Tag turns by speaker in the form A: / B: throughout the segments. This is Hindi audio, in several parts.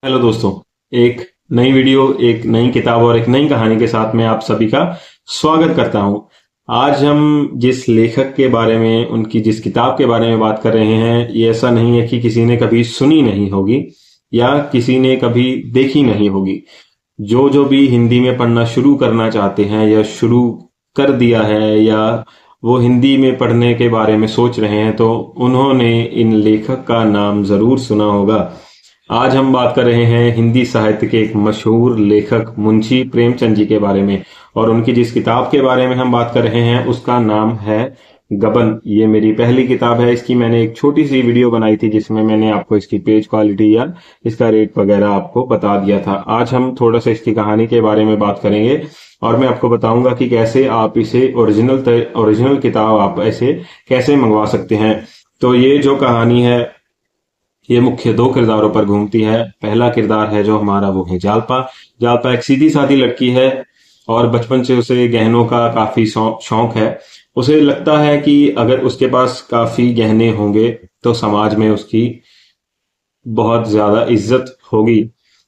A: हेलो दोस्तों। एक नई वीडियो, एक नई किताब और एक नई कहानी के साथ मैं आप सभी का स्वागत करता हूं। आज हम जिस लेखक के बारे में, उनकी जिस किताब के बारे में बात कर रहे हैं, ये ऐसा नहीं है कि किसी ने कभी सुनी नहीं होगी या किसी ने कभी देखी नहीं होगी। जो भी हिंदी में पढ़ना शुरू करना चाहते हैं या शुरू कर दिया है या वो हिंदी में पढ़ने के बारे में सोच रहे हैं, तो उन्होंने इन लेखक का नाम जरूर सुना होगा। आज हम बात कर रहे हैं हिंदी साहित्य के एक मशहूर लेखक मुंशी प्रेमचंद जी के बारे में, और उनकी जिस किताब के बारे में हम बात कर रहे हैं उसका नाम है गबन। ये मेरी पहली किताब है। इसकी मैंने एक छोटी सी वीडियो बनाई थी जिसमें मैंने आपको इसकी पेज क्वालिटी या इसका रेट वगैरह आपको बता दिया था। आज हम थोड़ा सा इसकी कहानी के बारे में बात करेंगे और मैं आपको बताऊंगा कि कैसे आप इसे ओरिजिनल किताब आप ऐसे कैसे मंगवा सकते हैं। तो ये जो कहानी है ये मुख्य दो किरदारों पर घूमती है। पहला किरदार है जो हमारा, वो है जालपा। जालपा एक सीधी सादी लड़की है और बचपन से उसे गहनों का काफी शौक है। उसे लगता है कि अगर उसके पास काफी गहने होंगे तो समाज में उसकी बहुत ज्यादा इज्जत होगी।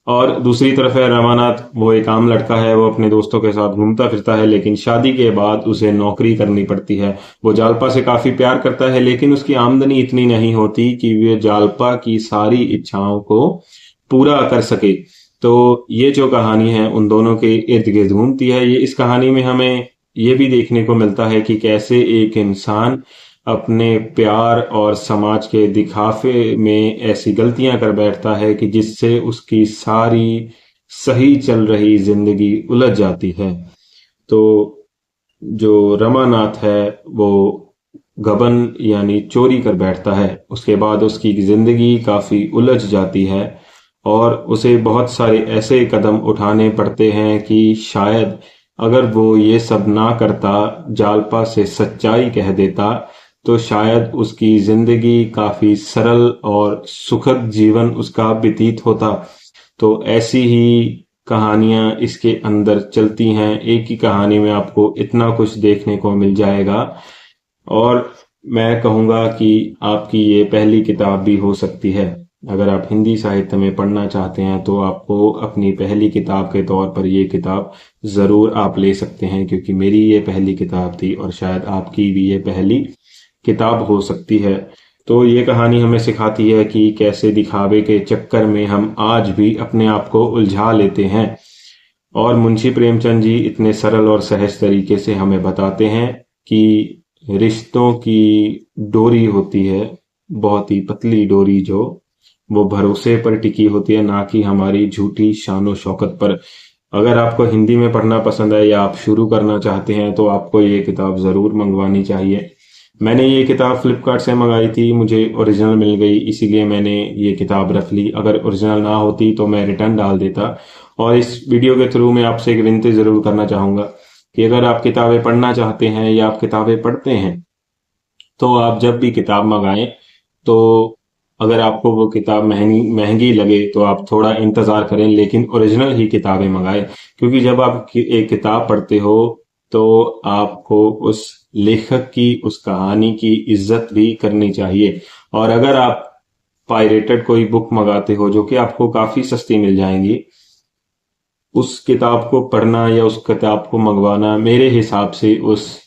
A: और दूसरी तरफ है रमानाथ। वो एक आम लड़का है, वो अपने दोस्तों के साथ घूमता फिरता है, लेकिन शादी के बाद उसे नौकरी करनी पड़ती है। वो जालपा से काफी प्यार करता है, लेकिन उसकी आमदनी इतनी नहीं होती कि वे जालपा की सारी इच्छाओं को पूरा कर सके। तो ये जो कहानी है उन दोनों के इर्द गिर्द घूमती है। ये इस कहानी में हमें ये भी देखने को मिलता है कि कैसे एक इंसान अपने प्यार और समाज के दिखावे में ऐसी गलतियां कर बैठता है कि जिससे उसकी सारी सही चल रही जिंदगी उलझ जाती है। तो जो रमानाथ है वो गबन यानी चोरी कर बैठता है। उसके बाद उसकी जिंदगी काफी उलझ जाती है और उसे बहुत सारे ऐसे कदम उठाने पड़ते हैं कि शायद अगर वो ये सब ना करता, जालपा से सच्चाई कह देता, तो शायद उसकी जिंदगी काफी सरल और सुखद जीवन उसका व्यतीत होता। तो ऐसी ही कहानियां इसके अंदर चलती हैं। एक ही कहानी में आपको इतना कुछ देखने को मिल जाएगा और मैं कहूंगा कि आपकी ये पहली किताब भी हो सकती है। अगर आप हिंदी साहित्य में पढ़ना चाहते हैं तो आपको अपनी पहली किताब के तौर पर ये किताब जरूर आप ले सकते हैं, क्योंकि मेरी ये पहली किताब थी और शायद आपकी भी ये पहली किताब हो सकती है। तो ये कहानी हमें सिखाती है कि कैसे दिखावे के चक्कर में हम आज भी अपने आप को उलझा लेते हैं, और मुंशी प्रेमचंद जी इतने सरल और सहज तरीके से हमें बताते हैं कि रिश्तों की डोरी होती है, बहुत ही पतली डोरी, जो वो भरोसे पर टिकी होती है, ना कि हमारी झूठी शानो शौकत पर। अगर आपको हिंदी में पढ़ना पसंद है या आप शुरू करना चाहते हैं तो आपको ये किताब जरूर मंगवानी चाहिए। मैंने ये किताब फ्लिपकार्ट से मंगाई थी, मुझे ओरिजिनल मिल गई, इसीलिए मैंने ये किताब रख ली। अगर ओरिजिनल ना होती तो मैं रिटर्न डाल देता। और इस वीडियो के थ्रू मैं आपसे एक विनती जरूर करना चाहूंगा कि अगर आप किताबें पढ़ना चाहते हैं या आप किताबें पढ़ते हैं तो आप जब भी किताब मंगाएं तो अगर आपको वो किताब महंगी महंगी लगे तो आप थोड़ा इंतजार करें, लेकिन ओरिजिनल ही किताबें मंगाएं। क्योंकि जब आप एक किताब पढ़ते हो तो आपको उस लेखक की, उस कहानी की इज्जत भी करनी चाहिए। और अगर आप पायरेटेड कोई बुक मंगाते हो जो कि आपको काफी सस्ती मिल जाएंगी, उस किताब को पढ़ना या उस किताब को मंगवाना मेरे हिसाब से उस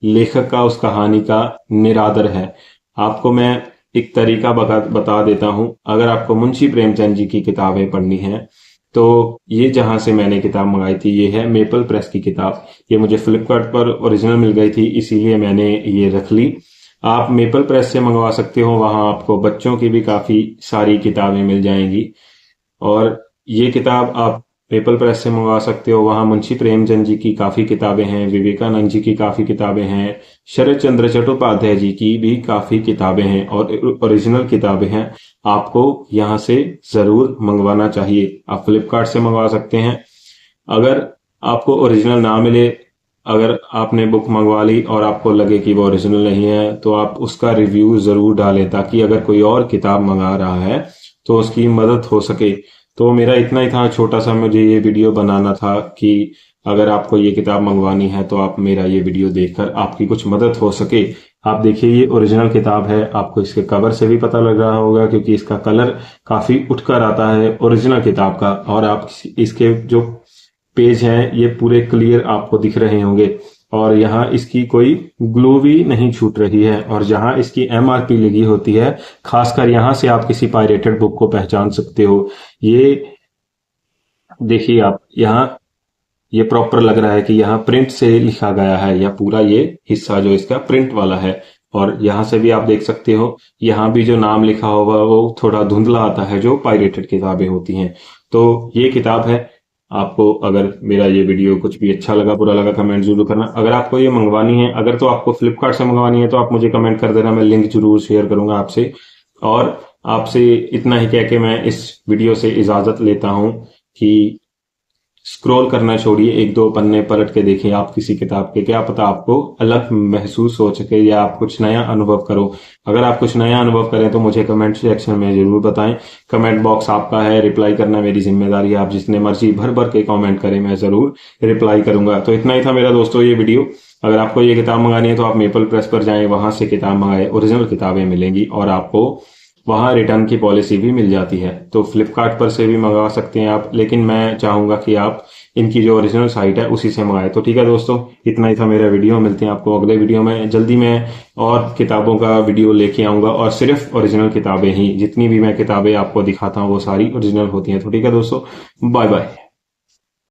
A: लेखक का, उस कहानी का निरादर है। आपको मैं एक तरीका बता देता हूं। अगर आपको मुंशी प्रेमचंद जी की किताबें पढ़नी है तो ये जहां से मैंने किताब मंगाई थी, ये है मेपल प्रेस की किताब। ये मुझे फ्लिपकार्ट पर ओरिजिनल मिल गई थी, इसीलिए मैंने ये रख ली। आप मेपल प्रेस से मंगवा सकते हो, वहां आपको बच्चों की भी काफी सारी किताबें मिल जाएंगी। और ये किताब आप पेपल प्रेस से मंगवा सकते हो, वहां मुंशी प्रेमचंद जी की काफी किताबें हैं, विवेकानंद जी की काफी किताबें हैं, शरद चंद्र चट्टोपाध्याय जी की भी काफी किताबें हैं और ओरिजिनल किताबें हैं। आपको यहां से जरूर मंगवाना चाहिए। आप फ्लिपकार्ट से मंगवा सकते हैं। अगर आपको ओरिजिनल ना मिले, अगर आपने बुक मंगवा ली और आपको लगे कि वो ओरिजिनल नहीं है, तो आप उसका रिव्यू जरूर डालें, ताकि अगर कोई और किताब मंगा रहा है तो उसकी मदद हो सके। तो मेरा इतना ही था, छोटा सा मुझे ये वीडियो बनाना था कि अगर आपको ये किताब मंगवानी है तो आप मेरा ये वीडियो देखकर आपकी कुछ मदद हो सके। आप देखिए ये ओरिजिनल किताब है, आपको इसके कवर से भी पता लग रहा होगा क्योंकि इसका कलर काफी उठकर आता है ओरिजिनल किताब का। और आप इसके जो पेज हैं ये पूरे क्लियर आपको दिख रहे होंगे, और यहाँ इसकी कोई ग्लू भी नहीं छूट रही है। और जहां इसकी एमआरपी लगी होती है, खासकर यहां से आप किसी पायरेटेड बुक को पहचान सकते हो। ये देखिए आप यहाँ, ये प्रॉपर लग रहा है कि यहाँ प्रिंट से लिखा गया है, या पूरा ये हिस्सा जो इसका प्रिंट वाला है। और यहाँ से भी आप देख सकते हो, यहाँ भी जो नाम लिखा होगा वो थोड़ा धुंधला आता है, जो पायरेटेड किताबें होती हैं। तो ये किताब है। आपको अगर मेरा ये वीडियो कुछ भी अच्छा लगा बुरा लगा कमेंट जरूर करना। अगर आपको ये मंगवानी है, अगर तो आपको फ्लिपकार्ट से मंगवानी है तो आप मुझे कमेंट कर देना, मैं लिंक जरूर शेयर करूंगा आपसे। और आपसे इतना ही कह के मैं इस वीडियो से इजाजत लेता हूं कि स्क्रॉल करना छोड़िए, एक दो पन्ने पलट के देखिए आप किसी किताब के, क्या पता आपको अलग महसूस हो सके या आप कुछ नया अनुभव करो। अगर आप कुछ नया अनुभव करें तो मुझे कमेंट सेक्शन में जरूर बताएं। कमेंट बॉक्स आपका है, रिप्लाई करना मेरी जिम्मेदारी है। आप जितने मर्जी भर भर के कमेंट करें, मैं जरूर रिप्लाई करूंगा। तो इतना ही था मेरा दोस्तों ये वीडियो। अगर आपको ये किताब मंगानी है तो आप मेपल प्रेस पर जाएं, वहां से किताब मंगाएं, ओरिजिनल किताबें मिलेंगी और आपको वहां रिटर्न की पॉलिसी भी मिल जाती है। तो फ्लिपकार्ट पर से भी मंगा सकते हैं आप, लेकिन मैं चाहूंगा कि आप इनकी जो ओरिजिनल साइट है उसी से मंगाएं। तो ठीक है दोस्तों, इतना ही था मेरा वीडियो। मिलते हैं आपको अगले वीडियो में। जल्दी मैं और किताबों का वीडियो लेके आऊंगा, और सिर्फ ओरिजिनल किताबें ही, जितनी भी मैं किताबें आपको दिखाता हूँ वो सारी ओरिजिनल होती हैं। तो ठीक है दोस्तों, बाय बाय।